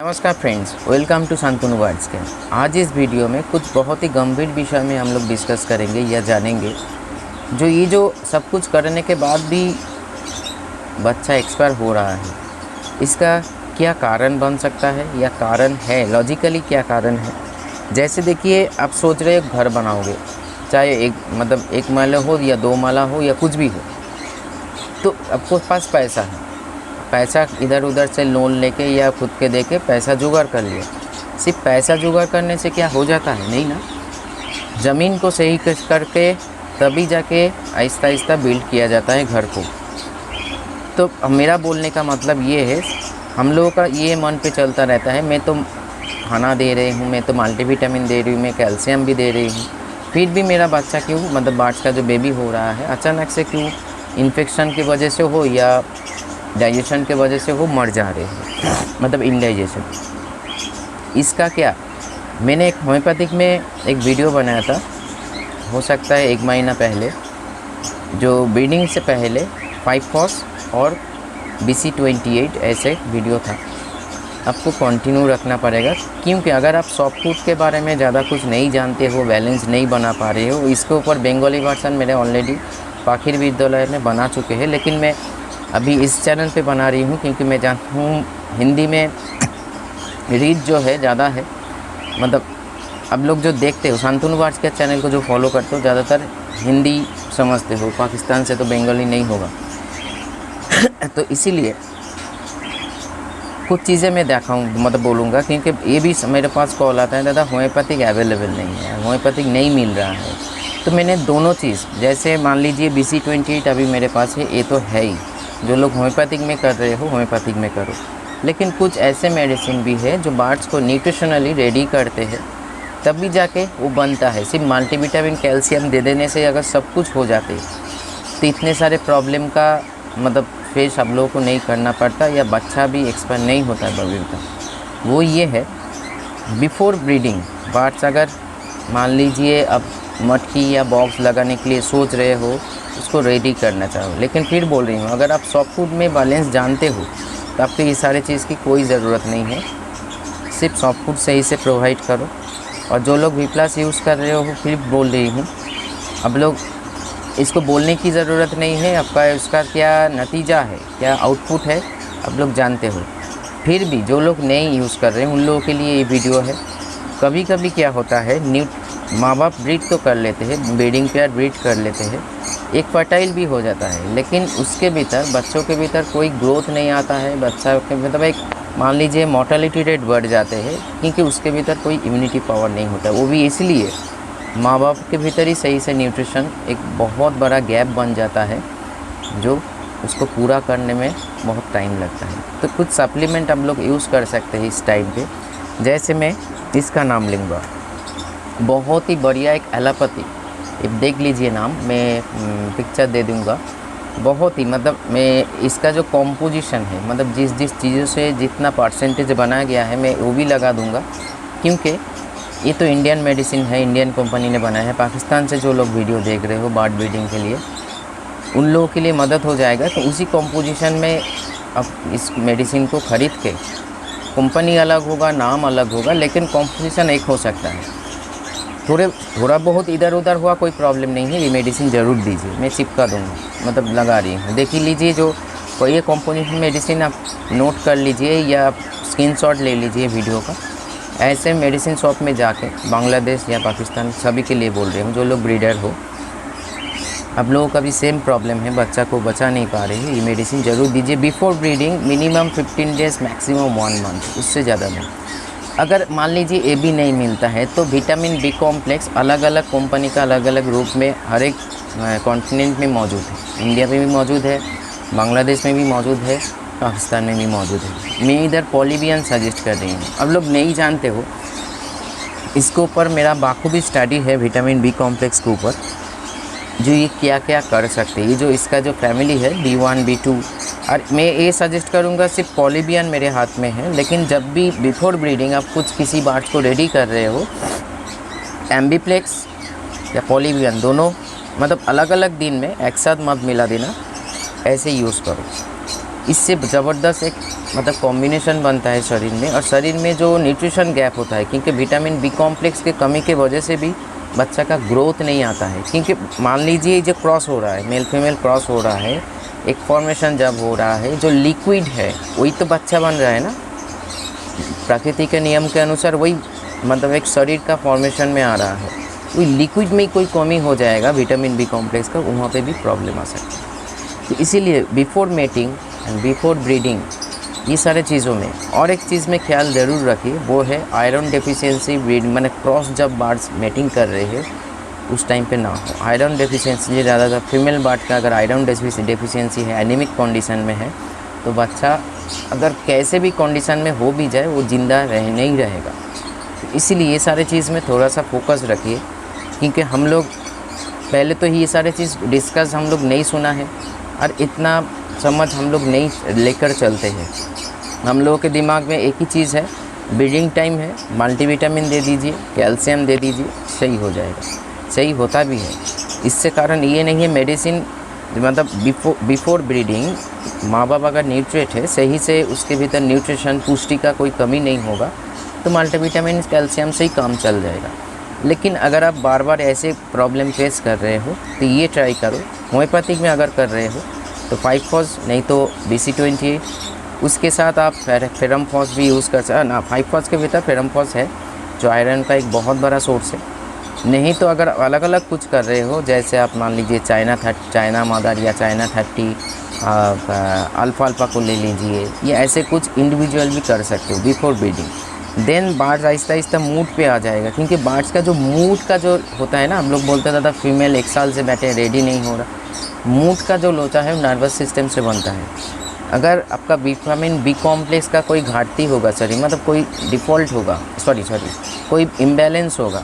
नमस्कार friends, welcome to Shantanu words के। आज इस वीडियो में कुछ बहुत ही गंभीर विषय में हम लोग डिस्कस करेंगे या जानेंगे। जो सब कुछ करने के बाद भी बच्चा एक्सपायर हो रहा है, इसका क्या कारण बन सकता है या कारण है, लॉजिकली क्या कारण है। जैसे देखिए, आप सोच रहे हो घर बनाओगे, चाहे एक माला हो या 2 माला हो या कुछ भी हो, तो आपको पास पैसा इधर उधर से लोन लेके या खुद के दे के पैसा जुगाड़ कर लिया। सिर्फ पैसा जुगाड़ करने से क्या हो जाता है? नहीं ना। ज़मीन को सही करके तभी जाके आहिस्ता आहिस्ता बिल्ड किया जाता है घर को। तो मेरा बोलने का मतलब ये है, हम लोगों का ये मन पे चलता रहता है, मैं तो खाना दे रही हूँ, मैं तो मल्टीविटामिन दे रही हूँ, मैं कैल्शियम भी दे रही हूँ, फिर भी मेरा बच्चा क्यों बार्च का जो बेबी हो रहा है अचानक से क्यों, इन्फेक्शन की वजह से हो या डाइजेशन के वजह से वो मर जा रहे हैं, इंडाइजेशन। इसका क्या, मैंने एक होम्योपैथिक में एक वीडियो बनाया था, हो सकता है 1 महीना पहले, जो ब्रीडिंग से पहले 5-फॉस और BC28 ऐसे वीडियो था। आपको कंटिन्यू रखना पड़ेगा, क्योंकि अगर आप सॉफ्ट फूड के बारे में ज़्यादा कुछ नहीं जानते हो, बैलेंस नहीं बना पा रहे हो, इसके ऊपर बंगाली वर्सन मेरे ऑलरेडी पाखिर विद्यालय में बना चुके हैं, लेकिन मैं अभी इस चैनल पे बना रही हूँ क्योंकि मैं जानता हूँ हिंदी में रीच जो है ज़्यादा है। अब लोग जो देखते हो शांतनु वर्ड्स के चैनल को जो फॉलो करते हो, ज़्यादातर हिंदी समझते हो, पाकिस्तान से तो बंगाली नहीं होगा। तो इसीलिए कुछ चीज़ें मैं बोलूँगा, क्योंकि ये भी मेरे पास कॉल आता है, दादा होम्योपैथिक अवेलेबल नहीं है, होम्योपैथिक नहीं मिल रहा है। तो मैंने दोनों चीज़, जैसे मान लीजिए BC28 अभी मेरे पास है, ये तो है ही, जो लोग होम्योपैथिक में कर रहे हो होम्योपैथिक में करो, लेकिन कुछ ऐसे मेडिसिन भी है जो बार्ड्स को न्यूट्रिशनली रेडी करते हैं, तब भी जाके वो बनता है। सिर्फ मल्टीविटामिन कैल्शियम दे देने से अगर सब कुछ हो जाते तो इतने सारे प्रॉब्लम का फेस आप लोगों को नहीं करना पड़ता, या बच्चा भी एक्सपायर नहीं होता है बॉडी का। वो ये है, बिफोर ब्रीडिंग बार्ड्स, अगर मान लीजिए अब मटकी या बॉक्स लगाने के लिए सोच रहे हो, उसको रेडी करना चाहो, लेकिन फिर बोल रही हूँ, अगर आप सॉफ्ट फूड में बैलेंस जानते हो तो आपको ये सारे चीज़ की कोई ज़रूरत नहीं है। सिर्फ सॉफ्ट फूड सही से प्रोवाइड करो। और जो लोग V+ यूज़ कर रहे हो, फिर बोल रही हूँ, अब लोग इसको बोलने की ज़रूरत नहीं है, आपका उसका क्या नतीजा है, क्या आउटपुट है, आप लोग जानते हो। फिर भी जो लोग नहीं यूज़ कर रहे हैं उन लोगों के लिए ये वीडियो है। कभी कभी क्या होता है, माँ बाप ब्रीड तो कर लेते हैं, ब्रीडिंग पेयर ब्रीड कर लेते हैं, एक फर्टाइल भी हो जाता है, लेकिन उसके भीतर बच्चों के भीतर कोई ग्रोथ नहीं आता है। बच्चा के एक मान लीजिए मोर्टेलिटी रेट बढ़ जाते हैं, क्योंकि उसके भीतर कोई इम्यूनिटी पावर नहीं होता। वो भी इसलिए माँ बाप के भीतर ही सही से न्यूट्रिशन, एक बहुत बड़ा गैप बन जाता है जो उसको पूरा करने में बहुत टाइम लगता है। तो कुछ सप्लीमेंट हम लोग यूज़ कर सकते हैं इस टाइम पे। जैसे मैं इसका नाम लूँगा, बहुत ही बढ़िया एक एलोपैथी, एक देख लीजिए नाम, मैं पिक्चर दे दूँगा। बहुत ही मैं इसका जो कॉम्पोजिशन है, जिस चीज़ों से जितना परसेंटेज बनाया गया है, मैं वो भी लगा दूँगा, क्योंकि ये तो इंडियन मेडिसिन है, इंडियन कंपनी ने बनाया है। पाकिस्तान से जो लोग वीडियो देख रहे हो बर्ड ब्रीडिंग के लिए, उन लोगों के लिए मदद हो जाएगा। तो उसी कॉम्पोजिशन में अब इस मेडिसिन को ख़रीद के, कंपनी अलग होगा, नाम अलग होगा, लेकिन कॉम्पोजिशन एक हो सकता है। थोड़ा बहुत इधर उधर हुआ कोई प्रॉब्लम नहीं है, ये मेडिसिन ज़रूर दीजिए, मैं चिपका दूँगा, लगा रही हूँ, देख ही लीजिए। जो कोई ये कॉम्पोजिशन मेडिसिन आप नोट कर लीजिए या स्क्रीनशॉट ले लीजिए वीडियो का। ऐसे मेडिसिन शॉप में जाके, बांग्लादेश या पाकिस्तान, सभी के लिए बोल रही हूँ, जो लोग ब्रीडर हो, आप लोगों का भी सेम प्रॉब्लम है, बच्चा को बचा नहीं पा रहे हैं, ये मेडिसिन ज़रूर दीजिए before breeding. Minimum 15 days, maximum 1 month, उससे ज़्यादा नहीं। अगर मान लीजिए ये भी नहीं मिलता है तो विटामिन B कॉम्प्लेक्स अलग अलग कंपनी का अलग अलग रूप में हर एक कॉन्टिनेंट में मौजूद है। इंडिया में भी मौजूद है, बांग्लादेश में भी मौजूद है, पाकिस्तान में भी मौजूद है। मैं इधर पॉलीबियन सजेस्ट कर रही हूँ। अब लोग नहीं जानते हो, इसके ऊपर मेरा बाखूबी स्टडी है विटामिन B कॉम्प्लेक्स के ऊपर, जो ये क्या क्या कर सकते हैं। ये जो इसका जो फैमिली है B1 B2, और मैं ये सजेस्ट करूँगा, सिर्फ पॉलीबियन मेरे हाथ में है, लेकिन जब भी बिफोर ब्रीडिंग आप कुछ किसी बार्ड्स को रेडी कर रहे हो, एम्बीप्लेक्स या पॉलीबियन दोनों अलग अलग दिन में एक साथ मत मिला देना, ऐसे यूज़ करो। इससे ज़बरदस्त एक मतलब कॉम्बिनेशन बनता है शरीर में, और शरीर में जो न्यूट्रिशन गैप होता है, क्योंकि विटामिन बी कॉम्प्लेक्स की कमी के वजह से भी बच्चा का ग्रोथ नहीं आता है। क्योंकि मान लीजिए जो क्रॉस हो रहा है, मेल फीमेल क्रॉस हो रहा है, एक फॉर्मेशन जब हो रहा है, जो लिक्विड है वही तो बच्चा बन रहा है ना, प्रकृति के नियम के अनुसार वही मतलब एक शरीर का फॉर्मेशन में आ रहा है। वही लिक्विड में कोई कमी हो जाएगा विटामिन बी कॉम्प्लेक्स का, वहाँ पे भी प्रॉब्लम आ सकती है। तो इसीलिए before mating and before breeding ये सारे चीज़ों में और एक चीज़ में ख्याल ज़रूर रखिए, वो है आयरन डेफिशिएंसी ब्रीड, मैंने क्रॉस जब बर्ड्स मेटिंग कर रहे हैं उस टाइम पे ना हो। आयरन डेफिशिएंसी ज़्यादातर फीमेल बर्ड का अगर आयरन डेफिशिएंसी है, एनीमिक कंडीशन में है, तो बच्चा अगर कैसे भी कंडीशन में हो भी जाए वो ज़िंदा नहीं रहेगा। तो इसीलिए ये सारे चीज़ में थोड़ा सा फोकस रखिए, क्योंकि हम लोग पहले तो ये सारे चीज़ डिस्कस हम लोग नहीं सुना है और इतना समझ हम लोग नहीं लेकर चलते हैं। हम लोगों के दिमाग में एक ही चीज़ है, ब्रीडिंग टाइम है, मल्टीविटामिन दे दीजिए, कैल्शियम दे दीजिए, सही हो जाएगा। सही होता भी है। इससे कारण ये नहीं है मेडिसिन मतलब बिफोर ब्रीडिंग माँ बाप अगर न्यूट्रिएंट है सही से, उसके भीतर न्यूट्रिशन पुष्टि का कोई कमी नहीं होगा, तो मल्टीविटामिन कैल्शियम से ही काम चल जाएगा। लेकिन अगर आप बार बार ऐसे प्रॉब्लम फेस कर रहे हो तो ये ट्राई करो, होम्योपैथिक में अगर कर रहे हो तो 5-फॉस नहीं तो BC28, उसके साथ आप फेरमफॉस भी यूज़ कर सकते ना। 5-फॉस के भीतर फेरमफॉस है जो आयरन का एक बहुत बड़ा सोर्स है। नहीं तो अगर अलग अलग कुछ कर रहे हो, जैसे आप मान लीजिए चाइना मदर या चाइना 30 अल्फ़ा को ले लीजिए, या ऐसे कुछ इंडिविजुअल भी कर सकते हो before breeding. Then birds Aahista Aahista mood पे आ जाएगा, क्योंकि बर्ड्स का जो मूड का जो होता है ना, हम लोग बोलते हैं दादा फीमेल 1 साल से बैठे रेडी नहीं हो रहा। मूड का जो लोचा है वो नर्वस सिस्टम से बनता है। अगर आपका विटामिन बी कॉम्प्लेक्स का कोई घाटती होगा शरीर, मतलब कोई डिफ़ॉल्ट होगा, सॉरी कोई इम्बैलेंस होगा,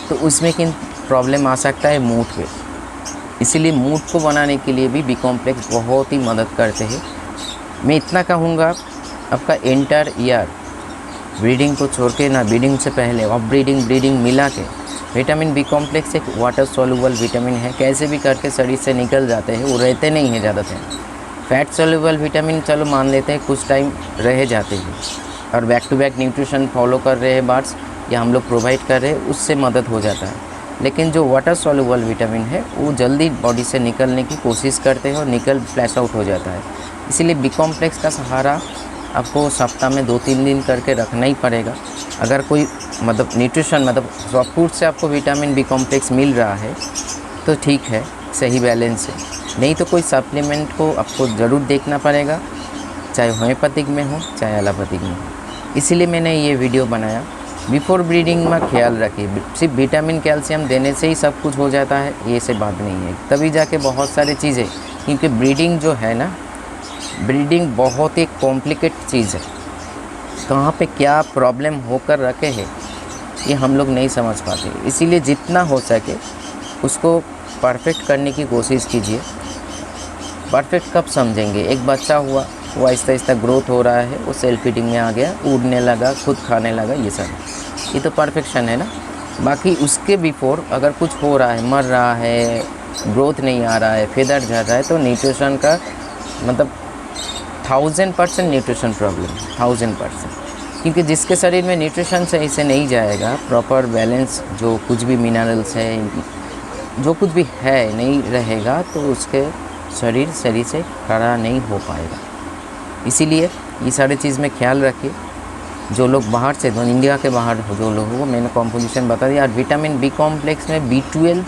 तो उसमें किन प्रॉब्लम आ सकता है मूड पे। इसीलिए मूड को बनाने के लिए भी बी कॉम्प्लेक्स बहुत ही मदद करते हैं। मैं इतना कहूँगा, आपका एंटर ईयर ब्रीडिंग को छोड़ के ना, ब्रीडिंग से पहले और ब्रीडिंग मिला के विटामिन बी कॉम्प्लेक्स एक वाटर सोल्यूबल विटामिन है, कैसे भी करके शरीर से निकल जाते हैं, वो रहते नहीं हैं ज़्यादातर। फैट सोल्यूबल विटामिन चलो मान लेते हैं कुछ टाइम रह जाते हैं, और back to back nutrition follow कर रहे हैं बर्ड्स या हम लोग प्रोवाइड कर रहे हैं, उससे मदद हो जाता है। लेकिन जो वाटर सोल्यूबल विटामिन है वो जल्दी बॉडी से निकलने की कोशिश करते हैं और फ्लैश आउट हो जाता है। इसीलिए बी कॉम्प्लेक्स का सहारा आपको सप्ताह में 2-3 दिन करके रखना ही पड़ेगा। अगर कोई मतलब न्यूट्रिशन मतलब सॉफ्ट फूड से आपको विटामिन बी कॉम्प्लेक्स मिल रहा है तो ठीक है, सही बैलेंस है। नहीं तो कोई सप्लीमेंट को आपको ज़रूर देखना पड़ेगा, चाहे होम्योपैथिक में हो चाहे एलोपैथिक में हो। इसीलिए मैंने ये वीडियो बनाया। बिफोर ब्रीडिंग में ख्याल रखिए, सिर्फ विटामिन कैल्शियम देने से ही सब कुछ हो जाता है ये से बात नहीं है। तभी जाके बहुत सारी चीज़ें, क्योंकि ब्रीडिंग जो है ना, ब्रीडिंग बहुत एक कॉम्प्लिकेट चीज़ है। कहाँ पे क्या प्रॉब्लम होकर रखे हैं ये हम लोग नहीं समझ पाते। इसीलिए जितना हो सके उसको परफेक्ट करने की कोशिश कीजिए। परफेक्ट कब समझेंगे? एक बच्चा हुआ, वो आहिस्ता आहिस्ता ग्रोथ हो रहा है, वो सेल्फ फीडिंग में आ गया, उड़ने लगा, खुद खाने लगा, ये तो परफेक्शन है ना। बाकी उसके बिफोर अगर कुछ हो रहा है, मर रहा है, ग्रोथ नहीं आ रहा है, फेदर झड़ रहा है, तो न्यूट्रिशन का मतलब 1000% न्यूट्रिशन प्रॉब्लम, 1000%। क्योंकि जिसके शरीर में न्यूट्रिशन सही से नहीं जाएगा, प्रॉपर बैलेंस जो कुछ भी मिनरल्स है, जो कुछ भी है नहीं रहेगा, तो उसके शरीर सही से खड़ा नहीं हो पाएगा। इसीलिए ये सारी चीज़ में ख्याल रखिए। जो लोग बाहर से, जो इंडिया के बाहर जो लोग हो, मैंने कॉम्पोजिशन बता दिया। और विटामिन बी कॉम्प्लेक्स में B12,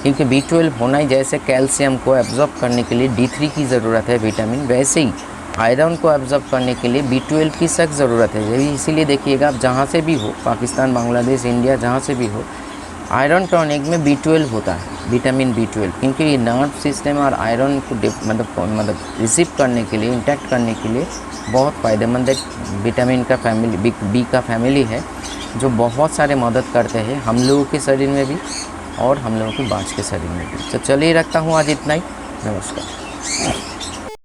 क्योंकि B12 होना ही, जैसे कैल्शियम को एब्जॉर्ब करने के लिए D3 की ज़रूरत है विटामिन, वैसे ही आयरन को एब्जॉर्ब करने के लिए B12 की सख्त ज़रूरत है। इसीलिए देखिएगा आप जहाँ से भी हो, पाकिस्तान, बांग्लादेश, इंडिया, जहाँ से भी हो, आयरन टॉनिक में B12 होता है, विटामिन B12, क्योंकि ये नर्व सिस्टम और आयरन को मतलब रिसीव करने के लिए, इंटैक्ट करने के लिए बहुत फ़ायदेमंद एक विटामिन का फैमिली, बी का फैमिली है, जो बहुत सारे मदद करते हैं हम लोगों के शरीर में भी और हम लोगों के बाँच के शरीर में भी। तो चलिए रखता हूँ आज इतना ही। नमस्कार।